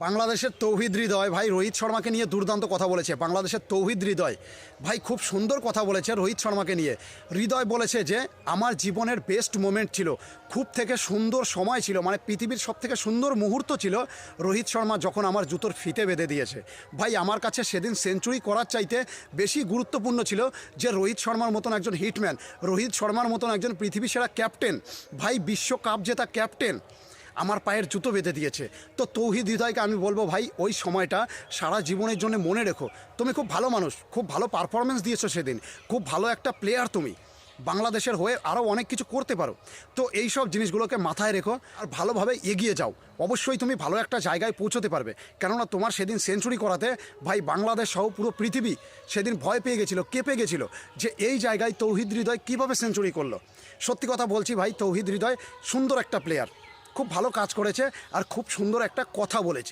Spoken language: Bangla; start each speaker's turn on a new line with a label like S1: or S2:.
S1: বাংলাদেশের তৌহিদ হৃদয় ভাই রোহিত শর্মাকে নিয়ে দুর্দান্ত কথা বলেছে। বাংলাদেশের তৌহিদ হৃদয় ভাই খুব সুন্দর কথা বলেছে রোহিত শর্মাকে নিয়ে। হৃদয় বলেছে যে আমার জীবনের বেস্ট মোমেন্ট ছিল, খুব থেকে সুন্দর সময় ছিল, মানে পৃথিবীর সব থেকে সুন্দর মুহূর্ত ছিল রোহিত শর্মা যখন আমার জুতোর ফিতে বেঁধে দিয়েছে। ভাই আমার কাছে সেদিন সেঞ্চুরি করার চাইতে বেশি গুরুত্বপূর্ণ ছিল যে রোহিত শর্মার মতন একজন হিটম্যান, রোহিত শর্মার মতন একজন পৃথিবী সেরা ক্যাপ্টেন, ভাই বিশ্বকাপ জেতা ক্যাপ্টেন আমার পায়ের জুতো বেঁধে দিয়েছে। তো তৌহিদ হৃদয়কে আমি বলবো ভাই ওই সময়টা সারা জীবনের জন্য মনে রেখো। তুমি খুব ভালো মানুষ, খুব ভালো পারফরমেন্স দিয়েছো সেদিন, খুব ভালো একটা প্লেয়ার, তুমি বাংলাদেশের হয়ে আরও অনেক কিছু করতে পারো। তো এই সব জিনিসগুলোকে মাথায় রেখো আর ভালোভাবে এগিয়ে যাও। অবশ্যই তুমি ভালো একটা জায়গায় পৌঁছতে পারবে, কেননা তোমার সেদিন সেঞ্চুরি করাতে ভাই বাংলাদেশ সহ পুরো পৃথিবী সেদিন ভয় পেয়ে গেছিলো, কেঁপে গেছিলো যে এই জায়গায় তৌহিদ হৃদয় কীভাবে সেঞ্চুরি করলো। সত্যি কথা বলছি ভাই, তৌহিদ হৃদয় সুন্দর একটা প্লেয়ার, খুব ভালো কাজ করেছে আর খুব সুন্দর একটা কথা বলেছে।